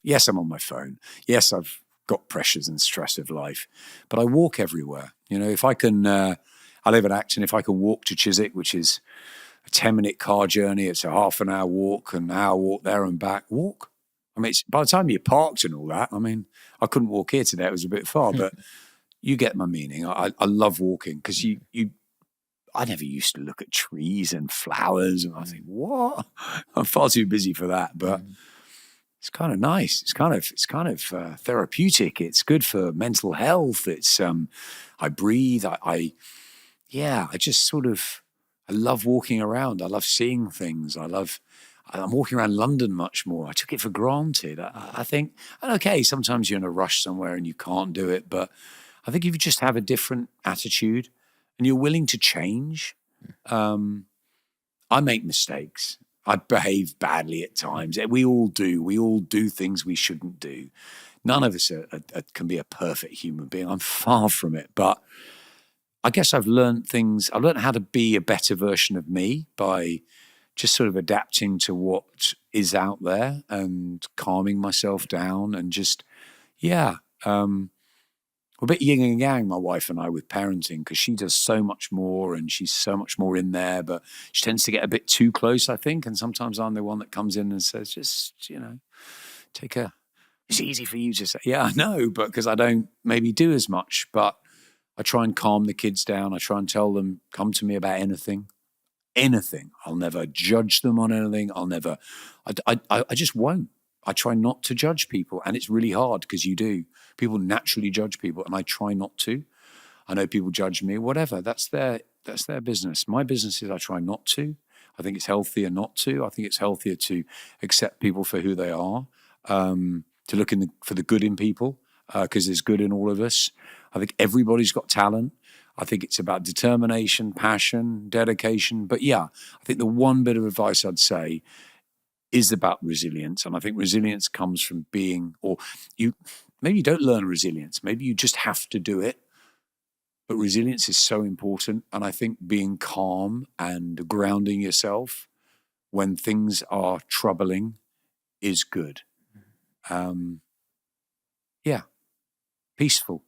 Yes, I'm on my phone. Yes, I've got pressures and stress of life, but I walk everywhere. If I can, I live in Acton. If I can walk to Chiswick, which is a 10-minute car journey, it's a half an hour walk, an hour walk there and back. Walk. I mean, by the time you're parked and all that, I mean, I couldn't walk here today. It was a bit far, but you get my meaning. I love walking because I never used to look at trees and flowers and I think, what? I'm far too busy for that. But it's kind of nice. It's kind of therapeutic. It's good for mental health. It's I breathe. I just sort of I love walking around. I love seeing things. I'm walking around London much more. I took it for granted. I think, and okay, sometimes you're in a rush somewhere and you can't do it, but I think if you just have a different attitude and you're willing to change, I make mistakes. I behave badly at times. We all do. We all do things we shouldn't do. None of us can be a perfect human being. I'm far from it. But I guess I've learned things. I've learned how to be a better version of me by just sort of adapting to what is out there and calming myself down and just, we're a bit yin and yang, my wife and I, with parenting, because she does so much more and she's so much more in there, but she tends to get a bit too close, I think. And sometimes I'm the one that comes in and says, just, it's easy for you to say, yeah, I know, but because I don't maybe do as much, but I try and calm the kids down. I try and tell them, come to me about anything. I'll never judge them on anything. I just won't. I try not to judge people, and it's really hard because you do. People naturally judge people, and I try not to. I know people judge me, whatever. That's their business. My business is I try not to. I think it's healthier not to. I think it's healthier to accept people for who they are, to look for the good in people, because there's good in all of us. I think everybody's got talent. I think it's about determination, passion, dedication. But yeah, I think the one bit of advice I'd say is about resilience. And I think resilience comes from maybe you don't learn resilience. Maybe you just have to do it. But resilience is so important. And I think being calm and grounding yourself when things are troubling is good. Peaceful.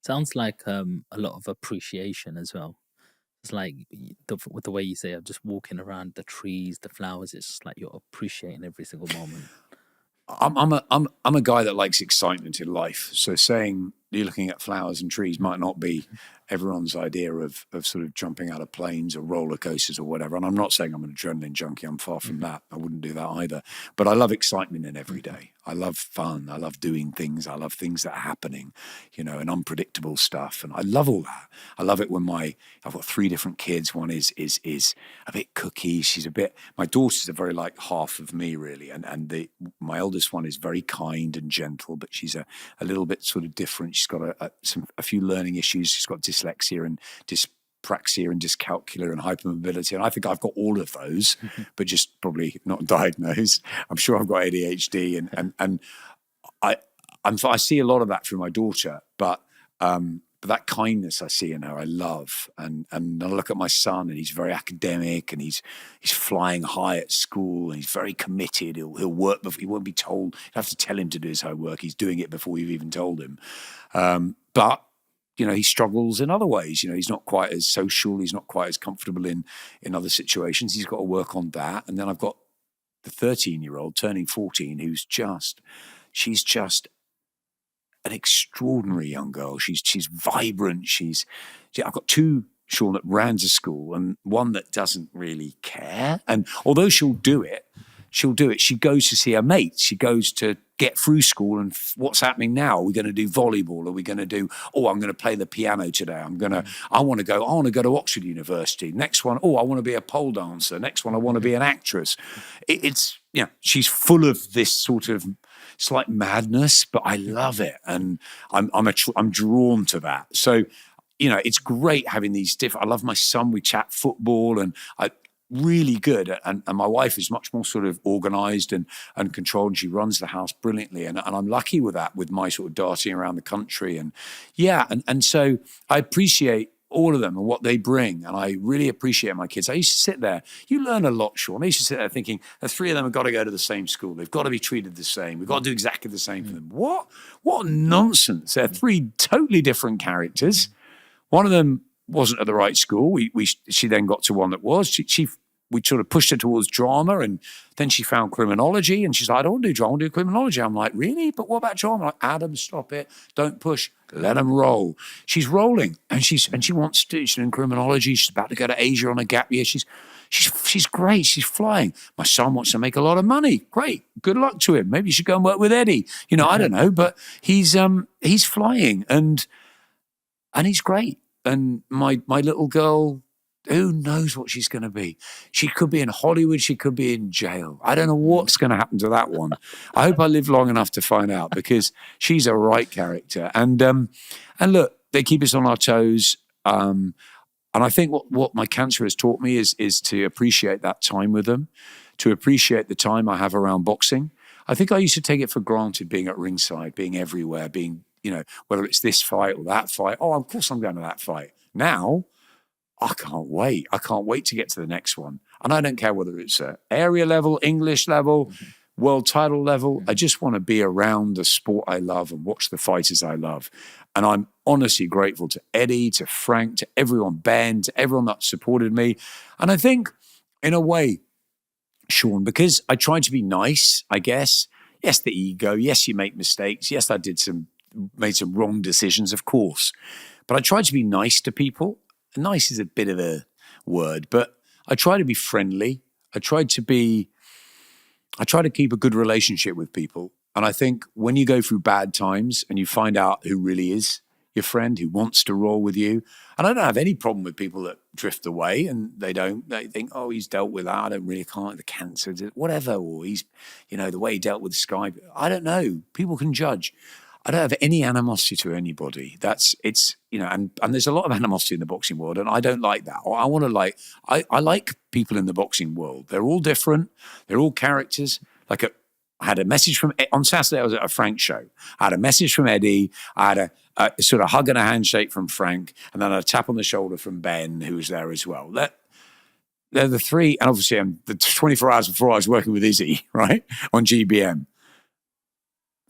Sounds like a lot of appreciation as well. It's like with the way you say, I'm just walking around the trees, the flowers. It's just like you're appreciating every single moment. I'm a guy that likes excitement in life. So saying you're looking at flowers and trees might not be everyone's idea of sort of jumping out of planes or roller coasters or whatever. And I'm not saying I'm an adrenaline junkie. I'm far from that. I wouldn't do that either. But I love excitement in every day. I love fun. I love doing things. I love things that are happening, and unpredictable stuff. And I love all that. I love it when I've got 3 different kids. One is a bit cookie. My daughters are very like half of me really. And my eldest one is very kind and gentle, but she's a little bit sort of different. She's got a few learning issues. She's got dyslexia and dyspraxia and dyscalculia and hypermobility. And I think I've got all of those, but just probably not diagnosed. I'm sure I've got ADHD and I see a lot of that through my daughter, but that kindness I see in her, I love. And I look at my son, and he's very academic, and he's flying high at school, and he's very committed. He'll work before he won't be told. You have to tell him to do his homework. He's doing it before you've even told him. But he struggles in other ways. He's not quite as social. He's not quite as comfortable in other situations. He's got to work on that. And then I've got the 13-year-old turning 14, she's just an extraordinary young girl. She's vibrant. I've got 2, Sean, that ran to school, and one that doesn't really care. And although she'll do it. She goes to see her mates. She goes to get through school. And what's happening now? Are we going to do volleyball? Are we going to do, I'm going to play the piano today. I want to go to Oxford University. Next one, I want to be a pole dancer. Next one, I want to be an actress. She's full of this sort of slight madness, but I love it. And I'm drawn to that. So, it's great having these different, I love my son. We chat football and really good, and my wife is much more sort of organized and controlled. She runs the house brilliantly, and I'm lucky with that, with my sort of darting around the country. And so I appreciate all of them and what they bring. And I really appreciate my kids. I used to sit there. You learn a lot, Sean. I used to sit there thinking, the three of them have got to go to the same school. They've got to be treated the same. We've got to do exactly the same for them. What nonsense. They're three totally different characters. One of them wasn't at the right school. She then got to one that was. We sort of pushed her towards drama, and then she found criminology, and she's like, I don't want to do drama, I want to do criminology. I'm like, really? But what about drama? I'm like, Adam, stop it. Don't push. Let them roll. She's rolling, and she wants to. She's in criminology. She's about to go to Asia on a gap year. She's great. She's flying. My son wants to make a lot of money. Great. Good luck to him. Maybe you should go and work with Eddie. I don't know, but he's flying, and he's great. And my little girl, who knows what she's going to be? She could be in Hollywood. She could be in jail. I don't know what's going to happen to that one. I hope I live long enough to find out, because she's a right character. And look, they keep us on our toes. And I think what my cancer has taught me is to appreciate that time with them, to appreciate the time I have around boxing. I think I used to take it for granted, being at ringside, being everywhere, being, whether it's this fight or that fight. Oh, of course I'm going to that fight. Now, I can't wait. I can't wait to get to the next one. And I don't care whether it's area level, English level, world title level. I just want to be around the sport I love and watch the fighters I love. And I'm honestly grateful to Eddie, to Frank, to everyone, Ben, to everyone that supported me. And I think, in a way, Sean, because I tried to be nice, I guess. Yes, the ego. Yes, you make mistakes. Yes, I made some wrong decisions, of course. But I tried to be nice to people. Nice is a bit of a word, but I try to be friendly. I try to keep a good relationship with people. And I think when you go through bad times and you find out who really is your friend, who wants to roll with you, and I don't have any problem with people that drift away and they think, oh, he's dealt with that. I don't really can't, the cancer, whatever, or he's, the way he dealt with Sky. I don't know. People can judge. I don't have any animosity to anybody. And there's a lot of animosity in the boxing world, and I don't like that. I like people in the boxing world. They're all different. They're all characters. I had a message on Saturday, I was at a Frank show. I had a message from Eddie. I had a sort of hug and a handshake from Frank, and then a tap on the shoulder from Ben, who was there as well. They're the three, and obviously the 24 hours before I was working with Izzy, right, on GBM.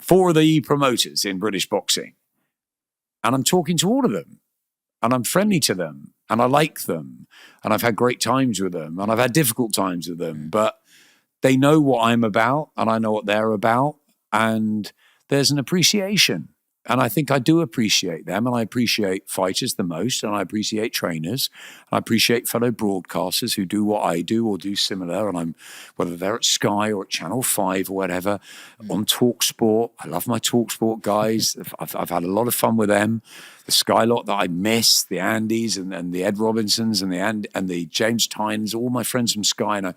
4 of the promoters in British boxing. And I'm talking to all of them. And I'm friendly to them. And I like them. And I've had great times with them. And I've had difficult times with them. But they know what I'm about. And I know what they're about. And there's an appreciation. And I think I do appreciate them. And I appreciate fighters the most. And I appreciate trainers. And I appreciate fellow broadcasters who do what I do or do similar. And whether they're at Sky or at Channel 5 or whatever, on TalkSport. I love my TalkSport guys. I've had a lot of fun with them. The Sky lot that I miss, the Andys and the Ed Robinsons and the James Tynes, all my friends from Sky. And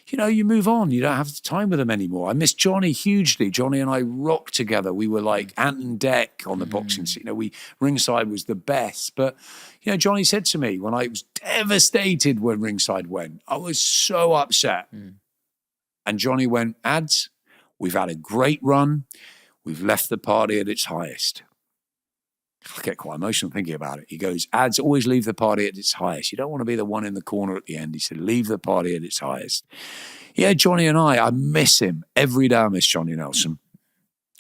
you move on. You don't have the time with them anymore. I miss Johnny hugely. Johnny and I rocked together. We were like Ant and Dec on the boxing scene. Ringside was the best. But, Johnny said to me when I was devastated when Ringside went, I was so upset. And Johnny went, Ads, we've had a great run. We've left the party at its highest. I get quite emotional thinking about it. He goes, Ads, always leave the party at its highest. You don't want to be the one in the corner at the end. He said, leave the party at its highest. Yeah, Johnny and I miss him. Every day I miss Johnny Nelson.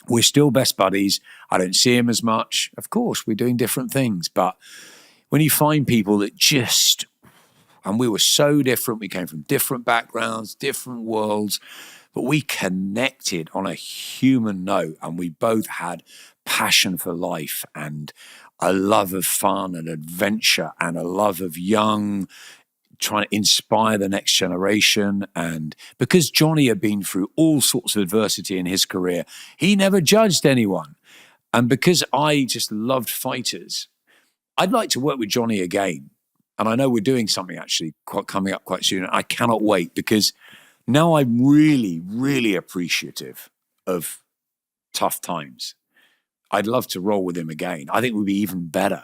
We're still best buddies. I don't see him as much. Of course, we're doing different things. But when you find people that and we were so different. We came from different backgrounds, different worlds. But we connected on a human note, and we both had passion for life and a love of fun and adventure and a love of trying to inspire the next generation. And because Johnny had been through all sorts of adversity in his career, he never judged anyone. And because I just loved fighters, I'd like to work with Johnny again. And I know we're doing something actually coming up quite soon. I cannot wait, because now I'm really, really appreciative of tough times. I'd love to roll with him again. I think it would be even better.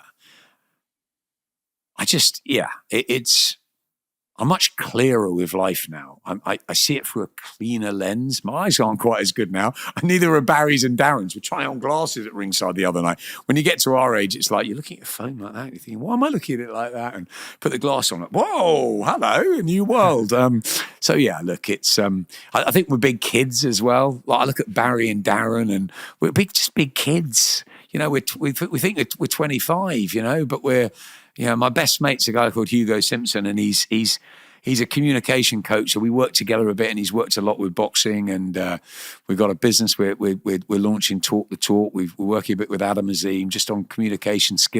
I'm much clearer with life now. I see it through a cleaner lens. My eyes aren't quite as good now. Neither are Barry's and Darren's. We're trying on glasses at ringside the other night. When you get to our age, it's like you're looking at your phone like that. You're thinking, why am I looking at it like that? And put the glass on it. Whoa, hello, a new world. So yeah, look, it's. I think we're big kids as well. Like I look at Barry and Darren, and we're just big kids. You know, we think we're 25. You know, but we're. You know, my best mate's a guy called Hugo Simpson, and he's a communication coach. So we work together a bit, and he's worked a lot with boxing. And we've got a business we're launching Talk the Talk. We're working a bit with Adam Azim just on communication skills.